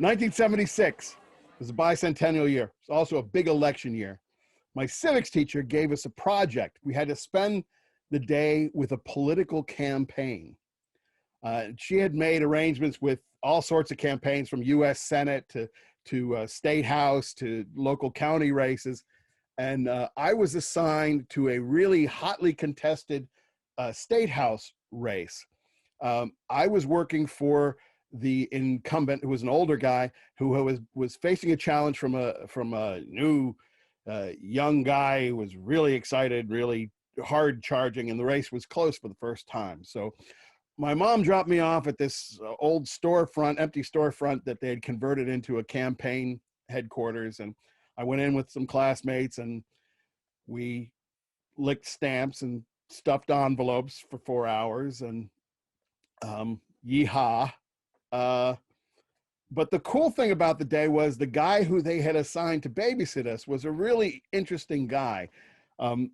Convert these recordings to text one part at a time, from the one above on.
1976 was a bicentennial year. It's also a big election year. My civics teacher gave us a project. We had to spend the day with a political campaign. She had made arrangements with all sorts of campaigns, from U.S. Senate to state house to local county races. And I was assigned to a really hotly contested state house race. I was working for the incumbent, who was an older guy who was facing a challenge from a new young guy who was really excited, really hard charging, and the race was close for the first time. So my mom dropped me off at this old storefront, empty storefront that they had converted into a campaign headquarters. And I went in with some classmates and we licked stamps and stuffed envelopes for 4 hours, and yeehaw. But the cool thing about the day was the guy who they had assigned to babysit us was a really interesting guy.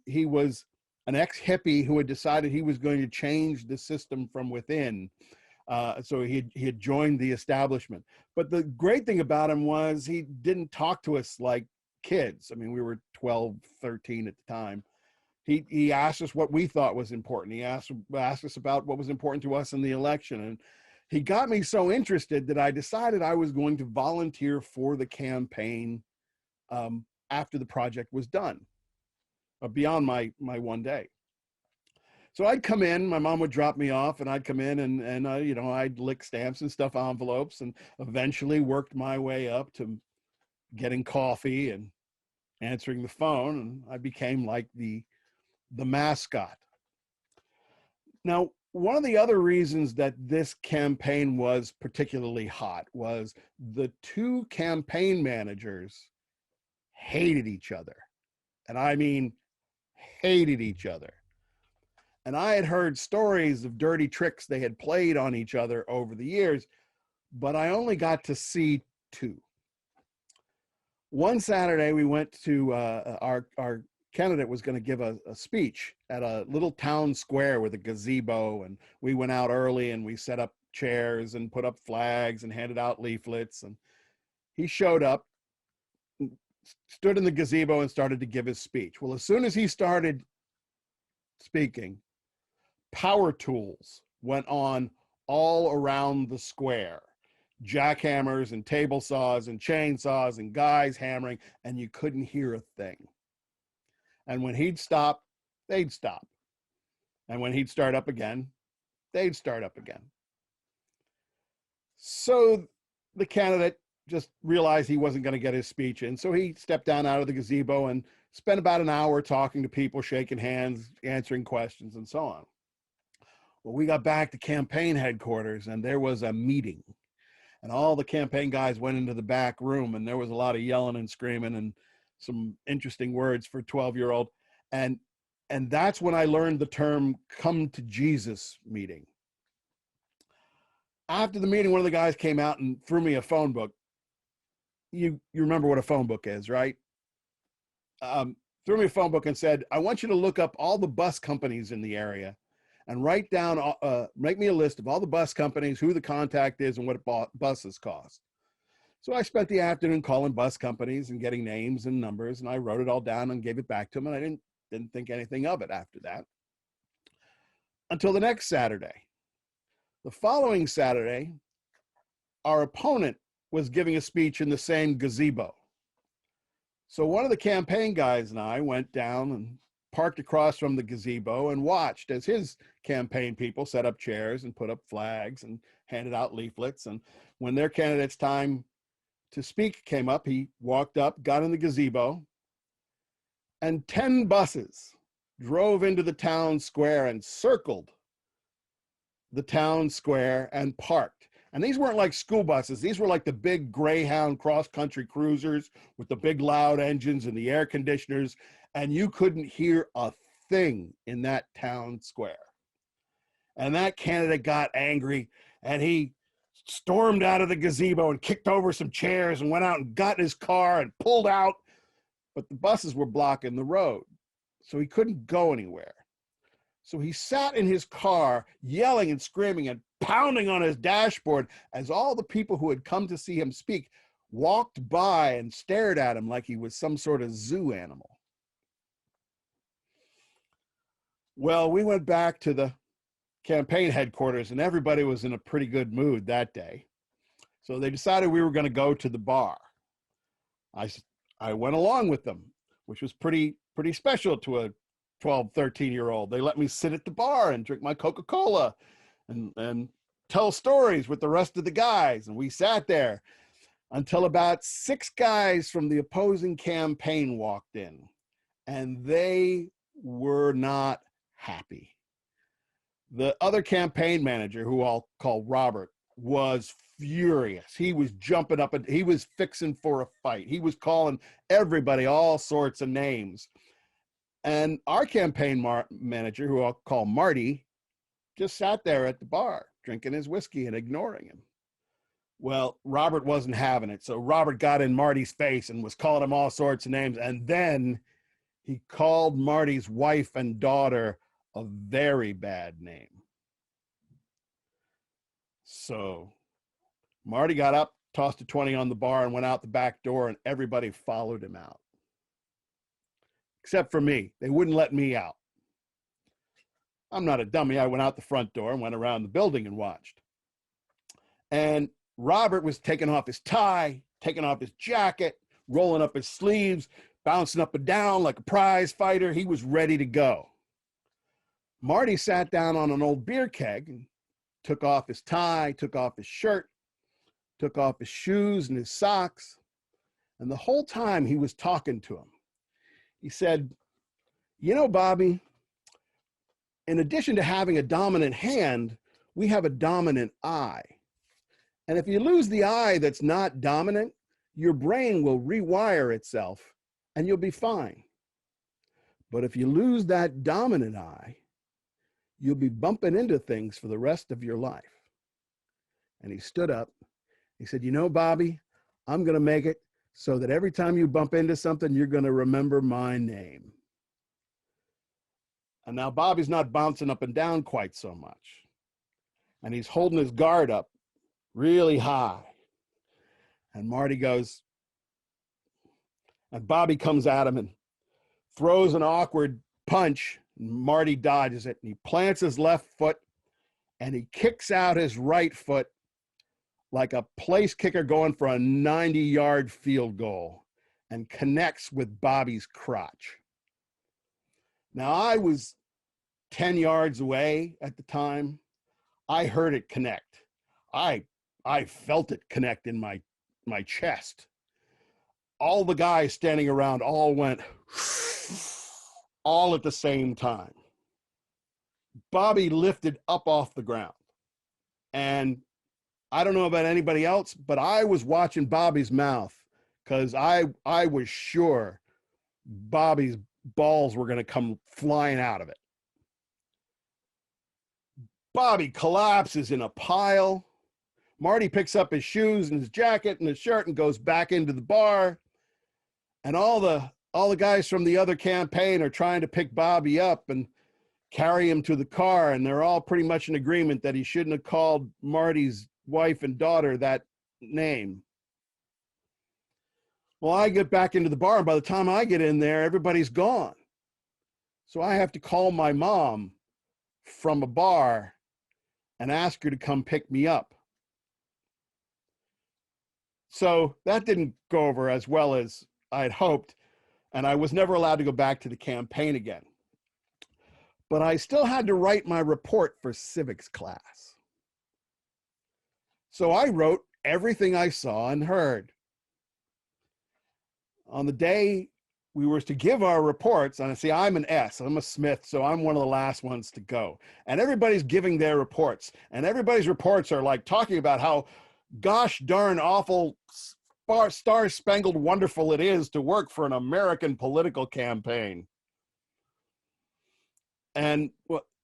He was an ex-hippie who had decided he was going to change the system from within. So he had joined the establishment. But the great thing about him was he didn't talk to us like kids. I mean, we were 12, 13 at the time. He asked us what we thought was important. He asked us about what was important to us in the election. And he got me so interested that I decided I was going to volunteer for the campaign after the project was done, beyond my one day. So I'd come in, my mom would drop me off, and I'd come in and I'd lick stamps and stuff envelopes, and eventually worked my way up to getting coffee and answering the phone, and I became like the mascot. Now, one of the other reasons that this campaign was particularly hot was the two campaign managers hated each other. And I mean, hated each other. And I had heard stories of dirty tricks they had played on each other over the years, but I only got to see two. One Saturday, we went to our candidate was going to give a speech at a little town square with a gazebo, and we went out early and we set up chairs and put up flags and handed out leaflets. And he showed up, stood in the gazebo, and started to give his speech. Well, as soon as he started speaking, power tools went on all around the square. Jackhammers and table saws and chainsaws and guys hammering, and you couldn't hear a thing. And when he'd stop, they'd stop. And when he'd start up again, they'd start up again. So the candidate just realized he wasn't going to get his speech in. So he stepped down out of the gazebo and spent about an hour talking to people, shaking hands, answering questions, and so on. Well, we got back to campaign headquarters, and there was a meeting. And all the campaign guys went into the back room, and there was a lot of yelling and screaming and some interesting words for a 12-year-old. And that's when I learned the term "come to Jesus" meeting. After the meeting, one of the guys came out and threw me a phone book. You remember what a phone book is, right? Threw me a phone book and said, I want you to look up all the bus companies in the area and write down, make me a list of all the bus companies, who the contact is, and what buses cost. So I spent the afternoon calling bus companies and getting names and numbers, and I wrote it all down and gave it back to him, and I didn't think anything of it after that until the next Saturday. The following Saturday, our opponent was giving a speech in the same gazebo. So one of the campaign guys and I went down and parked across from the gazebo and watched as his campaign people set up chairs and put up flags and handed out leaflets. And when their candidate's time to speak came up, he walked up, got in the gazebo, and 10 buses drove into the town square and circled the town square and parked. And these weren't like school buses. These were like the big Greyhound cross-country cruisers with the big loud engines and the air conditioners, and you couldn't hear a thing in that town square. And that candidate got angry, and he stormed out of the gazebo and kicked over some chairs and went out and got in his car and pulled out, but the buses were blocking the road, so he couldn't go anywhere. So he sat in his car, yelling and screaming and pounding on his dashboard as all the people who had come to see him speak walked by and stared at him like he was some sort of zoo animal. Well, we went back to the campaign headquarters and everybody was in a pretty good mood that day. So they decided we were going to go to the bar. I went along with them, which was pretty special to a 12, 13-year-old. They let me sit at the bar and drink my Coca-Cola and tell stories with the rest of the guys. And we sat there until about 6 guys from the opposing campaign walked in, and they were not happy. The other campaign manager, who I'll call Robert, was furious. He was jumping up and he was fixing for a fight. He was calling everybody all sorts of names. And our campaign manager, who I'll call Marty, just sat there at the bar drinking his whiskey and ignoring him. Well, Robert wasn't having it. So Robert got in Marty's face and was calling him all sorts of names. And then he called Marty's wife and daughter a very bad name. So Marty got up, tossed a 20 on the bar, and went out the back door, and everybody followed him out. Except for me. They wouldn't let me out. I'm not a dummy. I went out the front door and went around the building and watched. And Robert was taking off his tie, taking off his jacket, rolling up his sleeves, bouncing up and down like a prize fighter. He was ready to go. Marty sat down on an old beer keg and took off his tie, took off his shirt, took off his shoes and his socks. And the whole time he was talking to him. He said, "You know, Bobby, in addition to having a dominant hand, we have a dominant eye. And if you lose the eye that's not dominant, your brain will rewire itself and you'll be fine. But if you lose that dominant eye, you'll be bumping into things for the rest of your life." And he stood up. He said, "You know, Bobby, I'm going to make it so that every time you bump into something, you're going to remember my name." And now Bobby's not bouncing up and down quite so much. And he's holding his guard up really high. And Marty goes, and Bobby comes at him and throws an awkward punch. And Marty dodges it. And he plants his left foot and he kicks out his right foot like a place kicker going for a 90-yard field goal and connects with Bobby's crotch. Now, I was 10 yards away at the time. I heard it connect. I felt it connect in my chest. All the guys standing around all went all at the same time. Bobby lifted up off the ground. And I don't know about anybody else, but I was watching Bobby's mouth because I was sure Bobby's balls were going to come flying out of it. Bobby collapses in a pile. Marty picks up his shoes and his jacket and his shirt and goes back into the bar. And all the guys from the other campaign are trying to pick Bobby up and carry him to the car. And they're all pretty much in agreement that he shouldn't have called Marty's wife and daughter that name. Well, I get back into the bar, and by the time I get in there, everybody's gone. So I have to call my mom from a bar and ask her to come pick me up. So that didn't go over as well as I had hoped, and I was never allowed to go back to the campaign again. But I still had to write my report for civics class. So I wrote everything I saw and heard. On the day we were to give our reports, and see, I'm an S, I'm a Smith, so I'm one of the last ones to go. And everybody's giving their reports, and everybody's reports are like talking about how gosh darn awful, star-spangled wonderful it is to work for an American political campaign. And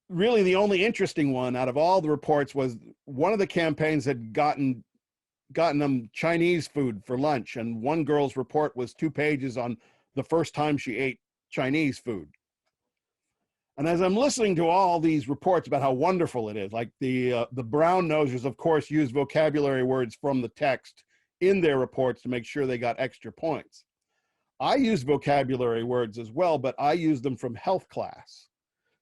really the only interesting one out of all the reports was one of the campaigns had gotten them Chinese food for lunch, and one girl's report was 2 pages on the first time she ate Chinese food. And as I'm listening to all these reports about how wonderful it is, like the brown nosers, of course, use vocabulary words from the text in their reports to make sure they got extra points. I use vocabulary words as well, but I use them from health class.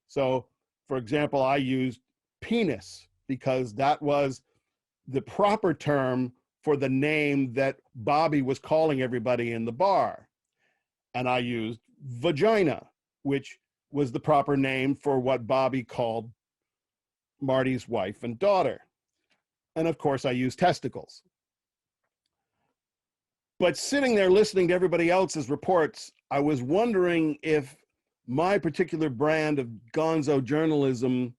So, for example, I used penis because that was the proper term for the name that Bobby was calling everybody in the bar. And I used vagina, which was the proper name for what Bobby called Marty's wife and daughter. And of course, I used testicles. But sitting there listening to everybody else's reports, I was wondering if my particular brand of gonzo journalism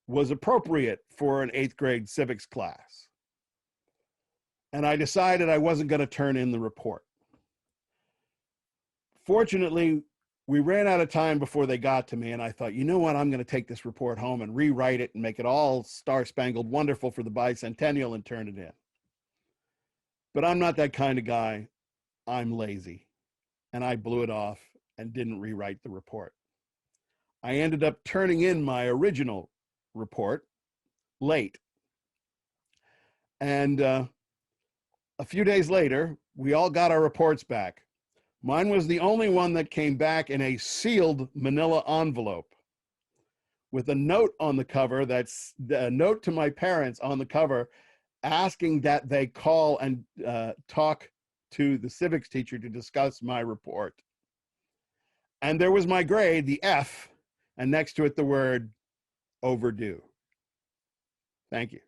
was appropriate for an 8th grade civics class. And I decided I wasn't going to turn in the report. Fortunately, we ran out of time before they got to me, and I thought, you know what, I'm going to take this report home and rewrite it and make it all star-spangled wonderful for the bicentennial and turn it in. But I'm not that kind of guy. I'm lazy. And I blew it off and didn't rewrite the report. I ended up turning in my original report late. And a few days later, we all got our reports back. Mine was the only one that came back in a sealed manila envelope with a note on the cover, that's a note to my parents on the cover, asking that they call and talk to the civics teacher to discuss my report. And there was my grade, the F, and next to it the word overdue. Thank you.